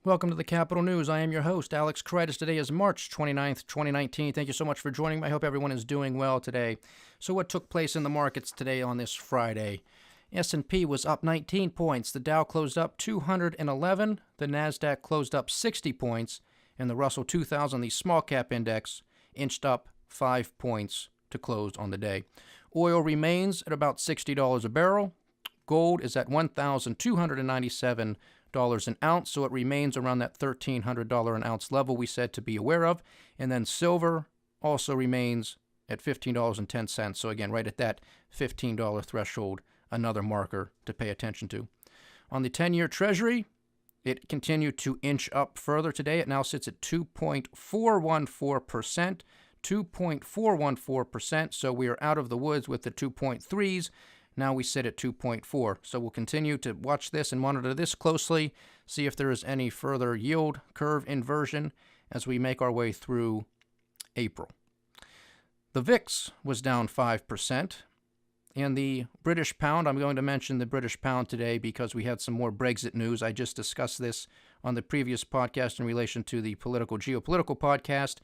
Welcome to the Capital News. I am your host, Alex Kreitis. Today is March 29th, 2019. Thank you so much for joining me. I hope everyone is doing well today. So what took place in the markets today on this Friday? S&P was up 19 points. The Dow closed up 211. The NASDAQ closed up 60 points. And the Russell 2000, the small cap index, inched up 5 points to close on the day. Oil remains at about $60 a barrel. Gold is at $1,297 an ounce, so it remains around that $1,300 an ounce level we said to be aware of. And then silver also remains at $15.10. So again, right at that $15 threshold, another marker to pay attention to. On the 10-year Treasury, it continued to inch up further today. It now sits at 2.414%. 2.414%. So we are out of the woods with the 2.3s. Now we sit at 2.4. So we'll continue to watch this and monitor this closely, see if there is any further yield curve inversion as we make our way through April. The VIX was down 5%. And the British pound, I'm going to mention the British pound today because we had some more Brexit news. I just discussed this on the previous podcast in relation to the geopolitical podcast.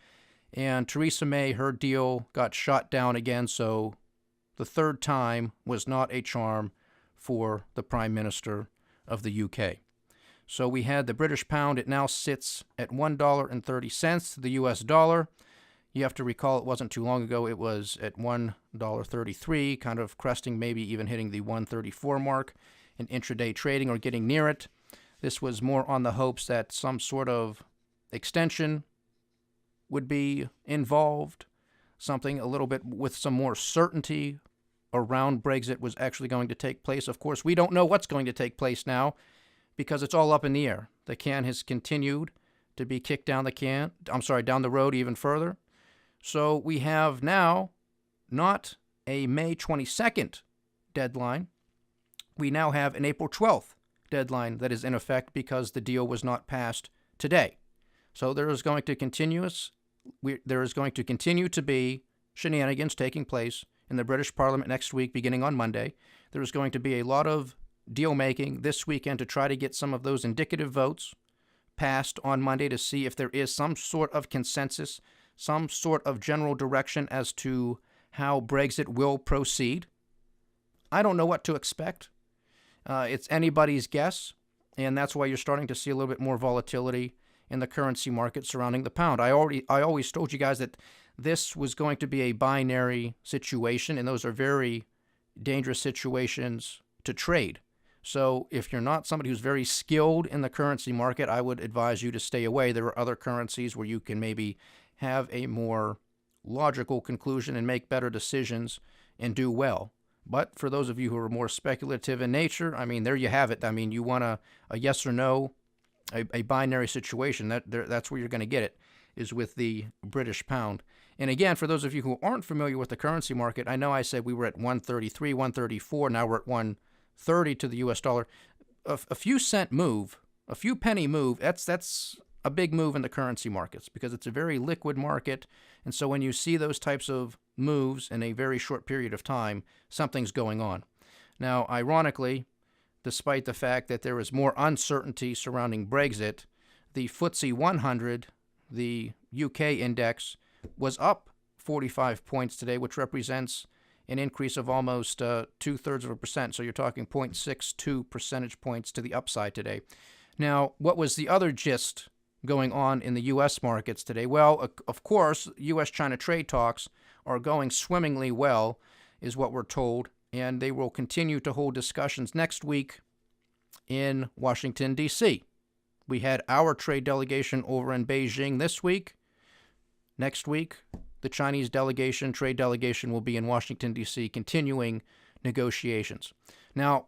And Theresa May, her deal got shot down again, so the third time was not a charm for the Prime Minister of the UK. So we had the British pound. It now sits at $1.30 to the US dollar. You have to recall it wasn't too long ago. It was at $1.33, kind of cresting, maybe even hitting the 134 mark in intraday trading or getting near it. This was more on the hopes that some sort of extension would be involved. Something a little bit with some more certainty around Brexit was actually going to take place. Of course, we don't know what's going to take place now because it's all up in the air. The can has continued to be kicked down the road even further. So we have now not a May 22nd deadline. We now have an April 12th deadline that is in effect because the deal was not passed today. So there is going to continue to be shenanigans taking place in the British Parliament next week, beginning on Monday. There is going to be a lot of deal-making this weekend to try to get some of those indicative votes passed on Monday to see if there is some sort of consensus, some sort of general direction as to how Brexit will proceed. I don't know what to expect. It's anybody's guess, and that's why you're starting to see a little bit more volatility in the currency market surrounding the pound. I always told you guys that this was going to be a binary situation, and those are very dangerous situations to trade. So if you're not somebody who's very skilled in the currency market, I would advise you to stay away. There are other currencies where you can maybe have a more logical conclusion and make better decisions and do well. But for those of you who are more speculative in nature, I mean, there you have it. I mean, you want a yes or no, a binary situation. That's where you're going to get it, is with the British pound. And again, for those of you who aren't familiar with the currency market, I know I said we were at 133, 134. Now we're at 130 to the US dollar. A few cent move, a few penny move, that's a big move in the currency markets because it's a very liquid market. And so when you see those types of moves in a very short period of time, something's going on. Now, ironically, despite the fact that there is more uncertainty surrounding Brexit, the FTSE 100, the UK index, was up 45 points today, which represents an increase of almost 0.2%. So you're talking 0.62 percentage points to the upside today. Now, what was the other gist going on in the U.S. markets today? Well, of course, U.S.-China trade talks are going swimmingly well, is what we're told, and they will continue to hold discussions next week in Washington, D.C. We had our trade delegation over in Beijing this week. Next week, the Chinese trade delegation, will be in Washington, D.C., continuing negotiations. Now,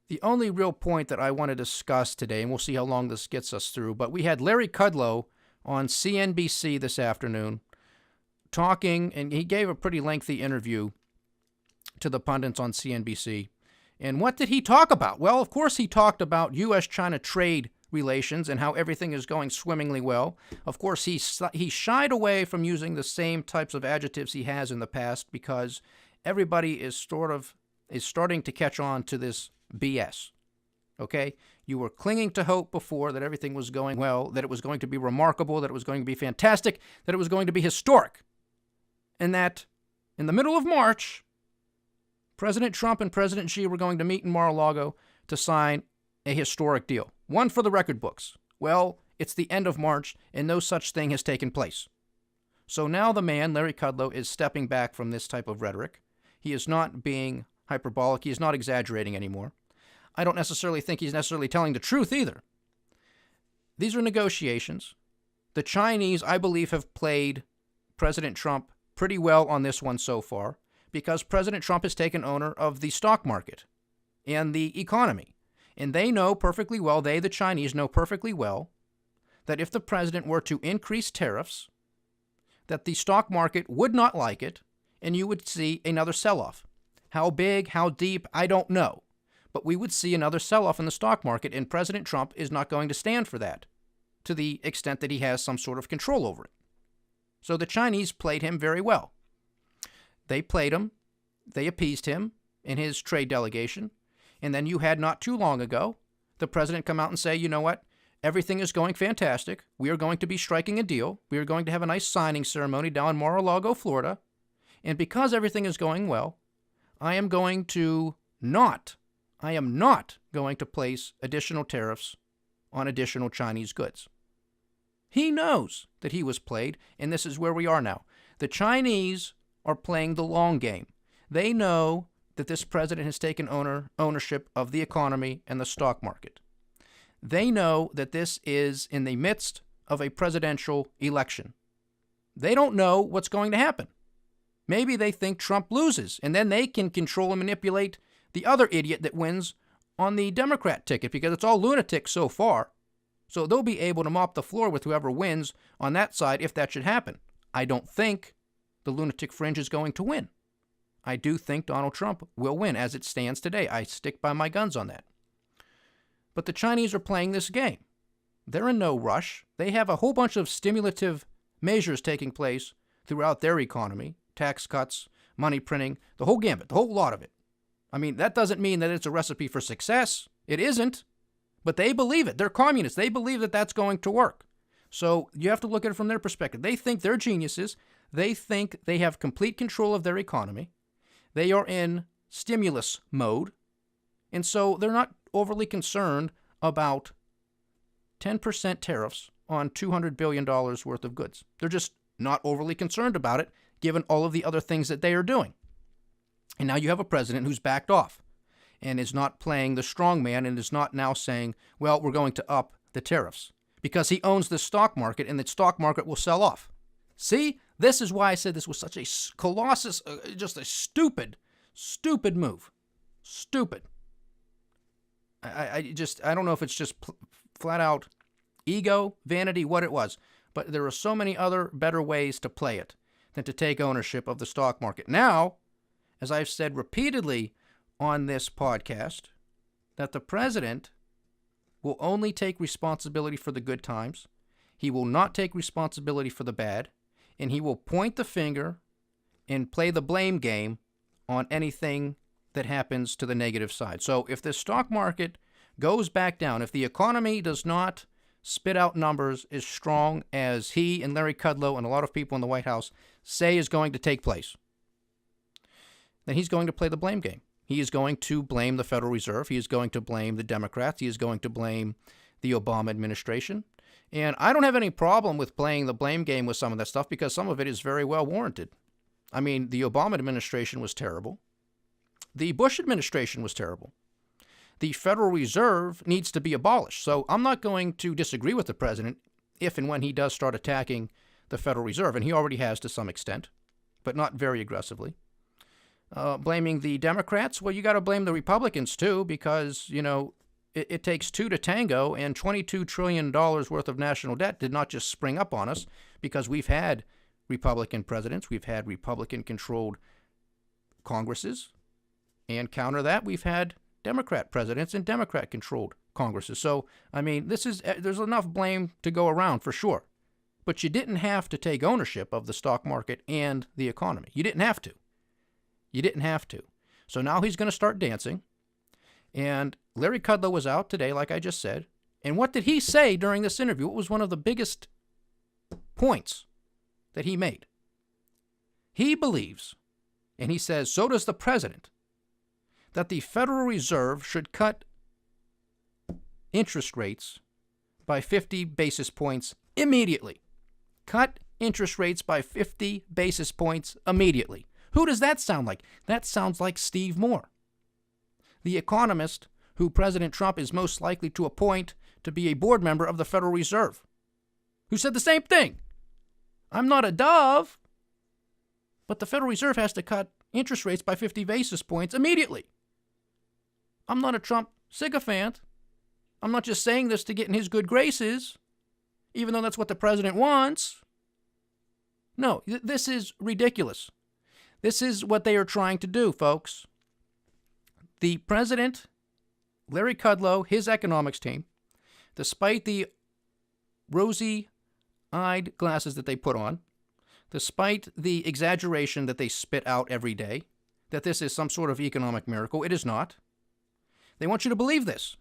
the only real point that I want to discuss today, and we'll see how long this gets us through, but we had Larry Kudlow on CNBC this afternoon talking, and he gave a pretty lengthy interview to the pundits on CNBC. And what did he talk about? Well, of course, he talked about U.S.-China trade relations and how everything is going swimmingly well. Of course, he shied away from using the same types of adjectives he has in the past because everybody is starting to catch on to this BS. Okay? You were clinging to hope before that everything was going well, that it was going to be remarkable, that it was going to be fantastic, that it was going to be historic. And that in the middle of March, President Trump and President Xi were going to meet in Mar-a-Lago to sign a historic deal. One for the record books. Well, it's the end of March, and no such thing has taken place. So now the man, Larry Kudlow, is stepping back from this type of rhetoric. He is not being hyperbolic. He is not exaggerating anymore. I don't necessarily think he's necessarily telling the truth either. These are negotiations. The Chinese, I believe, have played President Trump pretty well on this one so far because President Trump has taken owner of the stock market and the economy. And they know perfectly well, the Chinese know perfectly well, that if the president were to increase tariffs, that the stock market would not like it, and you would see another sell-off. How big, how deep, I don't know. But we would see another sell-off in the stock market, and President Trump is not going to stand for that, to the extent that he has some sort of control over it. So the Chinese played him very well. They played him, they appeased him in his trade delegation, and then you had not too long ago the president come out and say, you know what, everything is going fantastic. We are going to be striking a deal. We are going to have a nice signing ceremony down in Mar-a-Lago, Florida. And because everything is going well, I am not going to place additional tariffs on additional Chinese goods. He knows that he was played, and this is where we are now. The Chinese are playing the long game. They know that this president has taken ownership of the economy and the stock market. They know that this is in the midst of a presidential election. They don't know what's going to happen. Maybe they think Trump loses, and then they can control and manipulate the other idiot that wins on the Democrat ticket, because it's all lunatics so far. So they'll be able to mop the floor with whoever wins on that side if that should happen. I don't think the lunatic fringe is going to win. I do think Donald Trump will win as it stands today. I stick by my guns on that. But the Chinese are playing this game. They're in no rush. They have a whole bunch of stimulative measures taking place throughout their economy. Tax cuts, money printing, the whole gambit, the whole lot of it. I mean, that doesn't mean that it's a recipe for success. It isn't. But they believe it. They're communists. They believe that that's going to work. So you have to look at it from their perspective. They think they're geniuses. They think they have complete control of their economy. They are in stimulus mode. And so they're not overly concerned about 10% tariffs on $200 billion worth of goods. They're just not overly concerned about it, given all of the other things that they are doing. And now you have a president who's backed off and is not playing the strong man and is not now saying, well, we're going to up the tariffs because he owns the stock market and the stock market will sell off. See, this is why I said this was such a colossus, just a stupid move. Stupid. I don't know if it's just flat out ego, vanity, what it was, but there are so many other better ways to play it than to take ownership of the stock market. Now, as I've said repeatedly on this podcast, that the president will only take responsibility for the good times. He will not take responsibility for the bad, and he will point the finger and play the blame game on anything that happens to the negative side. So if the stock market goes back down, if the economy does not spit out numbers as strong as he and Larry Kudlow and a lot of people in the White House say is going to take place, then he's going to play the blame game. He is going to blame the Federal Reserve. He is going to blame the Democrats. He is going to blame the Obama administration. And I don't have any problem with playing the blame game with some of that stuff because some of it is very well warranted. I mean, the Obama administration was terrible. The Bush administration was terrible. The Federal Reserve needs to be abolished. So I'm not going to disagree with the president if and when he does start attacking the Federal Reserve, and he already has to some extent, but not very aggressively. Blaming the Democrats, well, you got to blame the Republicans too, because, you know, it takes two to tango, and $22 trillion worth of national debt did not just spring up on us because we've had Republican presidents, we've had Republican-controlled Congresses, and counter that, we've had Democrat presidents and Democrat-controlled Congresses. So, I mean, there's enough blame to go around for sure. But you didn't have to take ownership of the stock market and the economy. You didn't have to. You didn't have to. So now he's going to start dancing. And Larry Kudlow was out today, like I just said. And what did he say during this interview? What was one of the biggest points that he made? He believes, and he says, so does the president, that the Federal Reserve should cut interest rates by 50 basis points immediately. Cut interest rates by 50 basis points immediately. Who does that sound like? That sounds like Steve Moore, the economist who President Trump is most likely to appoint to be a board member of the Federal Reserve, who said the same thing. I'm not a dove, but the Federal Reserve has to cut interest rates by 50 basis points immediately. I'm not a Trump sycophant. I'm not just saying this to get in his good graces, even though that's what the president wants. No, this is ridiculous. This is what they are trying to do, folks. The president, Larry Kudlow, his economics team, despite the rosy-eyed glasses that they put on, despite the exaggeration that they spit out every day, that this is some sort of economic miracle, it is not. They want you to believe this.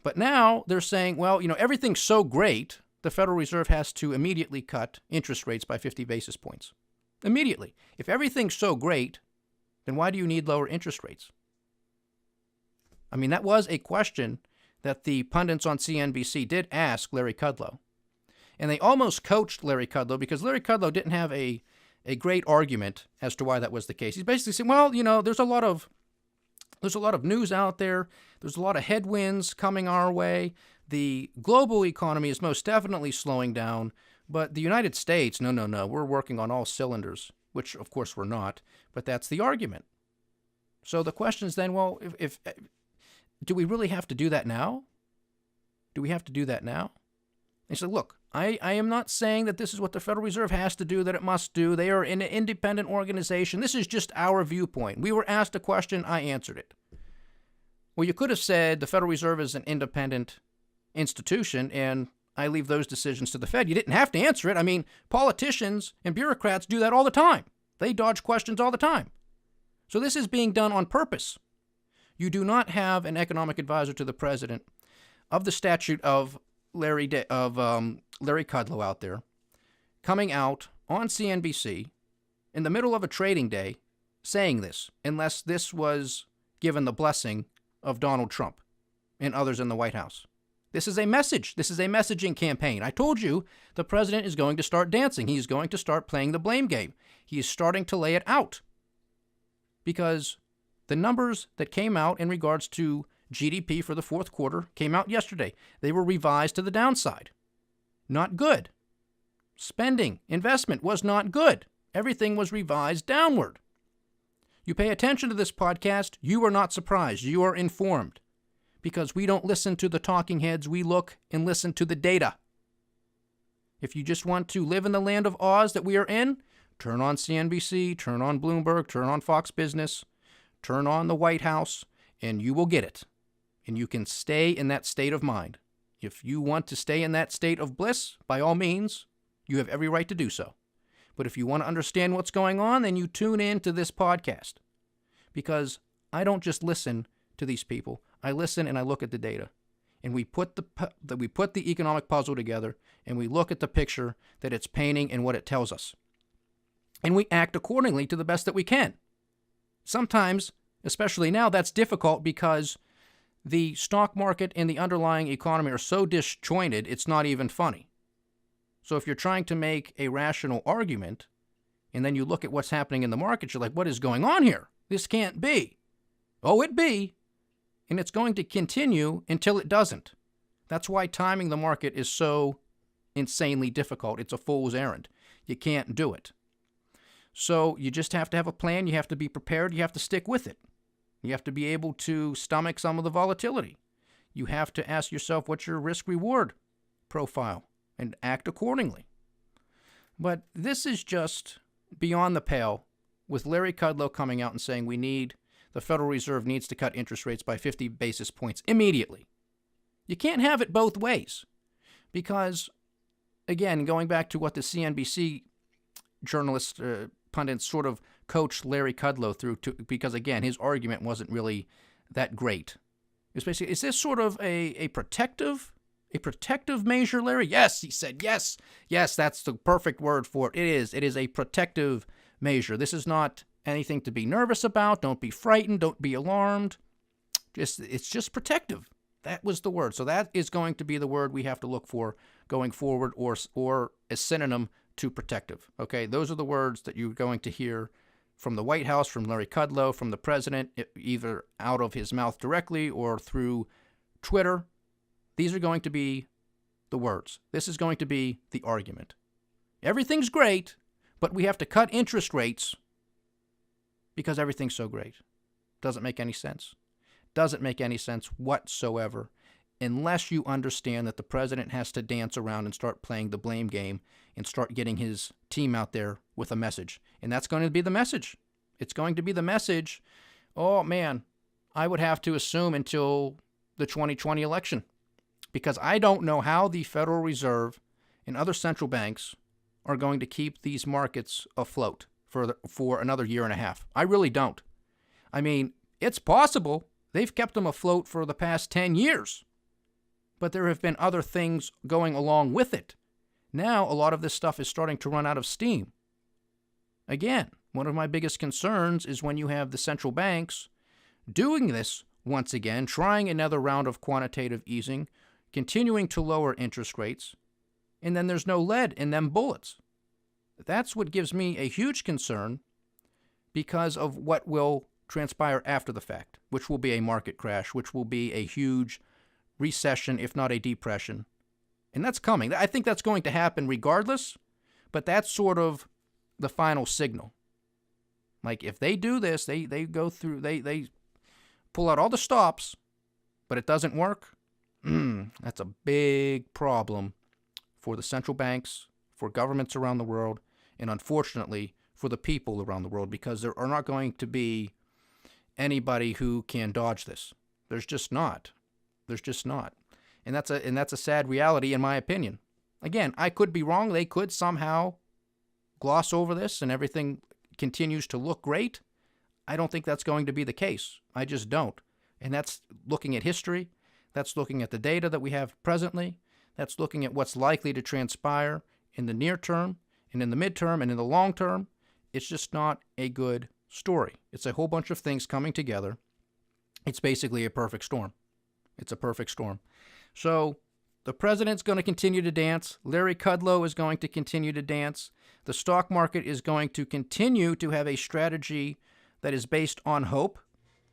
But now they're saying, well, everything's so great, the Federal Reserve has to immediately cut interest rates by 50 basis points. Immediately. If everything's so great, then why do you need lower interest rates? I mean, that was a question that the pundits on CNBC did ask Larry Kudlow. And they almost coached Larry Kudlow because Larry Kudlow didn't have a great argument as to why that was the case. He's basically saying, well, there's a lot of news out there. There's a lot of headwinds coming our way. The global economy is most definitely slowing down, but the United States, no, we're working on all cylinders, which of course we're not, but that's the argument. So the question is then, well, if do we really have to do that now? Do we have to do that now? And so, look, I am not saying that this is what the Federal Reserve has to do, that it must do. They are an independent organization. This is just our viewpoint. We were asked a question, I answered it. Well, you could have said the Federal Reserve is an independent institution, and I leave those decisions to the Fed. You didn't have to answer it. I mean, politicians and bureaucrats do that all the time. They dodge questions all the time. So this is being done on purpose. You do not have an economic advisor to the president of the statute of Larry Kudlow out there coming out on CNBC in the middle of a trading day saying this, unless this was given the blessing of Donald Trump and others in the White House. This is a message. This is a messaging campaign. I told you the president is going to start dancing. He's going to start playing the blame game. He is starting to lay it out. Because the numbers that came out in regards to GDP for the fourth quarter came out yesterday. They were revised to the downside. Not good. Spending, investment was not good. Everything was revised downward. You pay attention to this podcast, you are not surprised. You are informed. Because we don't listen to the talking heads, we look and listen to the data. If you just want to live in the land of Oz that we are in, turn on CNBC, turn on Bloomberg, turn on Fox Business, turn on the White House, and you will get it. And you can stay in that state of mind. If you want to stay in that state of bliss, by all means, you have every right to do so. But if you want to understand what's going on, then you tune in to this podcast. Because I don't just listen to these people. I listen and I look at the data. And we put the economic puzzle together, and we look at the picture that it's painting and what it tells us. And we act accordingly to the best that we can. Sometimes, especially now, that's difficult because the stock market and the underlying economy are so disjointed, it's not even funny. So if you're trying to make a rational argument, and then you look at what's happening in the markets, you're like, what is going on here? This can't be. Oh, it be. And it's going to continue until it doesn't. That's why timing the market is so insanely difficult. It's a fool's errand. You can't do it. So you just have to have a plan. You have to be prepared. You have to stick with it. You have to be able to stomach some of the volatility. You have to ask yourself what's your risk-reward profile and act accordingly. But this is just beyond the pale with Larry Kudlow coming out and saying the Federal Reserve needs to cut interest rates by 50 basis points immediately. You can't have it both ways because, again, going back to what the CNBC journalists, pundits sort of coached Larry Kudlow through, because, again, his argument wasn't really that great. It's basically, is this sort of a protective measure, Larry? Yes, he said, yes, that's the perfect word for it. It is a protective measure. This is not anything to be nervous about. Don't be frightened. Don't be alarmed. It's just protective. That was the word. So that is going to be the word we have to look for going forward, or a synonym to protective. Okay, those are the words that you're going to hear from the White House, from Larry Kudlow, from the president, either out of his mouth directly or through Twitter. These are going to be the words. This is going to be the argument. Everything's great, but we have to cut interest rates because everything's so great. Doesn't make any sense. Doesn't make any sense whatsoever, unless you understand that the president has to dance around and start playing the blame game and start getting his team out there with a message. And that's going to be the message. It's going to be the message. Oh, man, I would have to assume until the 2020 election, because I don't know how the Federal Reserve and other central banks are going to keep these markets afloat for another year and a half. I really don't. I mean, it's possible. They've kept them afloat for the past 10 years. But there have been other things going along with it. Now, a lot of this stuff is starting to run out of steam. Again, one of my biggest concerns is when you have the central banks doing this once again, trying another round of quantitative easing, continuing to lower interest rates, and then there's no lead in them bullets. That's what gives me a huge concern because of what will transpire after the fact, which will be a market crash, which will be a huge recession, if not a depression. And that's coming. I think that's going to happen regardless, but that's sort of the final signal. Like, if they do this, they go through, they pull out all the stops, but it doesn't work, that's a big problem for the central banks, for governments around the world, and unfortunately for the people around the world, because there are not going to be anybody who can dodge this. There's just not. And that's a sad reality, in my opinion. Again, I could be wrong. They could somehow gloss over this and everything continues to look great. I don't think that's going to be the case. I just don't. And that's looking at history. That's looking at the data that we have presently. That's looking at what's likely to transpire in the near term and in the midterm and in the long term. It's just not a good story. It's a whole bunch of things coming together. It's basically a perfect storm. It's a perfect storm. So the president's going to continue to dance. Larry Kudlow is going to continue to dance. The stock market is going to continue to have a strategy that is based on hope.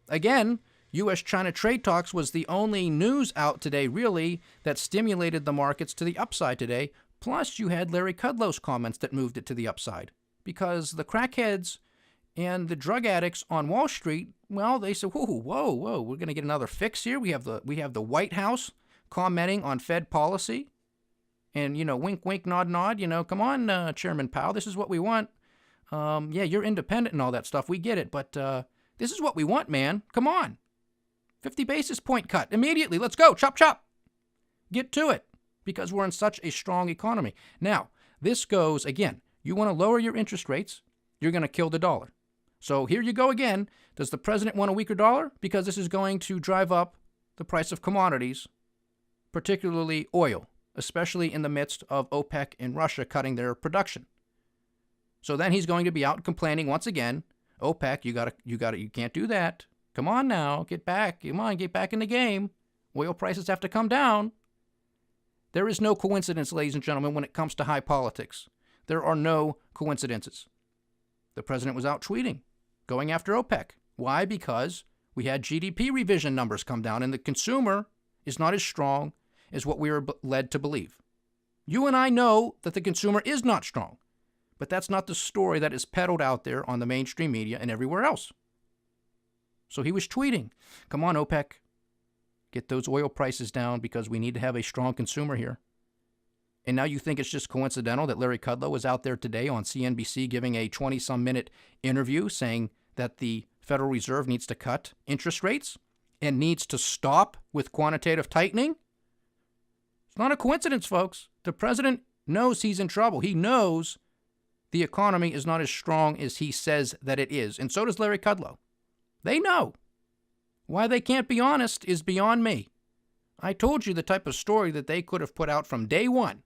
Again, U.S.-China trade talks was the only news out today, really, that stimulated the markets to the upside today. Plus, you had Larry Kudlow's comments that moved it to the upside. Because the crackheads and the drug addicts on Wall Street, well, they said, whoa, we're going to get another fix here. We have the White House commenting on Fed policy. And, wink, wink, nod, nod, come on, Chairman Powell, this is what we want. Yeah, you're independent and all that stuff. We get it, but this is what we want, man. Come on. 50 basis point cut immediately. Let's go. Chop, chop. Get to it, because we're in such a strong economy. Now, this goes, again, you want to lower your interest rates, you're going to kill the dollar. So here you go again. Does the president want a weaker dollar? Because this is going to drive up the price of commodities, particularly oil, especially in the midst of OPEC and Russia cutting their production. So then he's going to be out complaining once again, OPEC, you can't do that. Come on now, get back in the game. Oil prices have to come down. There is no coincidence, ladies and gentlemen, when it comes to high politics. There are no coincidences. The president was out tweeting, going after OPEC. Why? Because we had GDP revision numbers come down, and the consumer is not as strong as what we were led to believe. You and I know that the consumer is not strong, but that's not the story that is peddled out there on the mainstream media and everywhere else. So he was tweeting, come on, OPEC, get those oil prices down because we need to have a strong consumer here. And now you think it's just coincidental that Larry Kudlow was out there today on CNBC giving a 20-some minute interview saying that the Federal Reserve needs to cut interest rates and needs to stop with quantitative tightening? It's not a coincidence, folks. The president knows he's in trouble. He knows the economy is not as strong as he says that it is. And so does Larry Kudlow. They know. Why they can't be honest is beyond me. I told you the type of story that they could have put out from day one,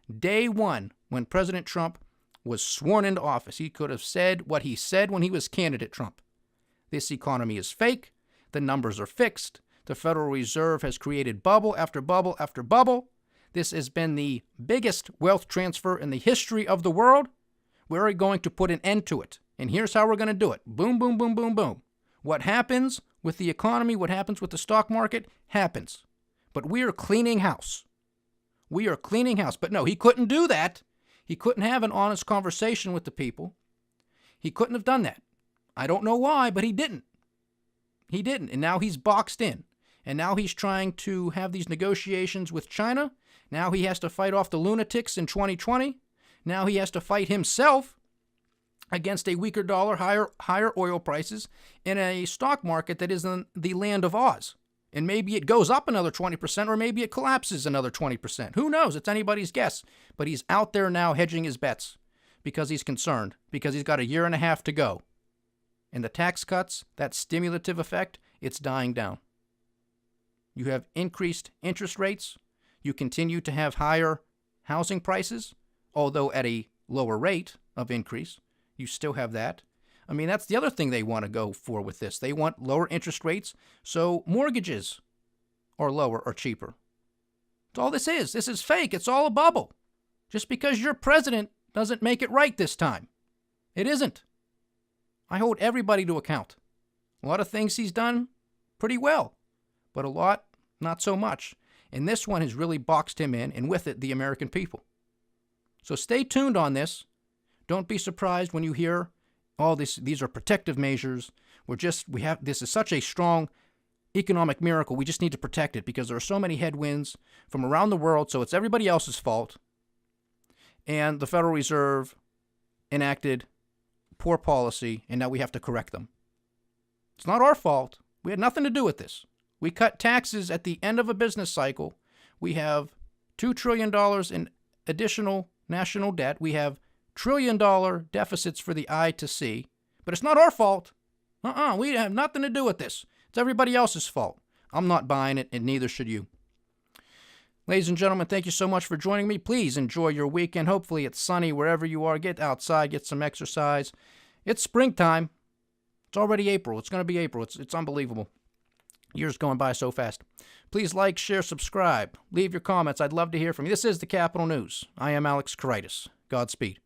when President Trump was sworn into office. He could have said what he said when he was candidate Trump. This economy is fake. The numbers are fixed. The Federal Reserve has created bubble after bubble after bubble. This has been the biggest wealth transfer in the history of the world. We're going to put an end to it. And here's how we're going to do it. Boom, boom, boom, boom, boom. What happens with the economy, what happens with the stock market, happens. But we are cleaning house. We are cleaning house. But no, he couldn't do that. He couldn't have an honest conversation with the people. He couldn't have done that. I don't know why, but he didn't. He didn't. And now he's boxed in. And now he's trying to have these negotiations with China. Now he has to fight off the lunatics in 2020. Now he has to fight himself against a weaker dollar, higher oil prices, in a stock market that is in the land of Oz. And maybe it goes up another 20%, or maybe it collapses another 20%. Who knows? It's anybody's guess. But he's out there now hedging his bets because he's concerned, because he's got a year and a half to go. And the tax cuts, that stimulative effect, it's dying down. You have increased interest rates. You continue to have higher housing prices, although at a lower rate of increase. You still have that. I mean, that's the other thing they want to go for with this. They want lower interest rates, so mortgages are lower or cheaper. That's all this is. This is fake. It's all a bubble. Just because you're president doesn't make it right this time. It isn't. I hold everybody to account. A lot of things he's done pretty well, but a lot, not so much. And this one has really boxed him in, and with it, the American people. So stay tuned on this. Don't be surprised when you hear, oh, these are protective measures. This is such a strong economic miracle. We just need to protect it because there are so many headwinds from around the world, so it's everybody else's fault. And the Federal Reserve enacted poor policy, and now we have to correct them. It's not our fault. We had nothing to do with this. We cut taxes at the end of a business cycle. We have $2 trillion in additional national debt. We have trillion-dollar deficits for the eye to see. But it's not our fault. We have nothing to do with this. It's everybody else's fault. I'm not buying it, and neither should you. Ladies and gentlemen, thank you so much for joining me. Please enjoy your weekend. Hopefully it's sunny wherever you are. Get outside, get some exercise. It's springtime. It's already April. It's going to be April. It's unbelievable. Years going by so fast. Please like, share, subscribe. Leave your comments. I'd love to hear from you. This is the Capital News. I am Alex Karitis. Godspeed.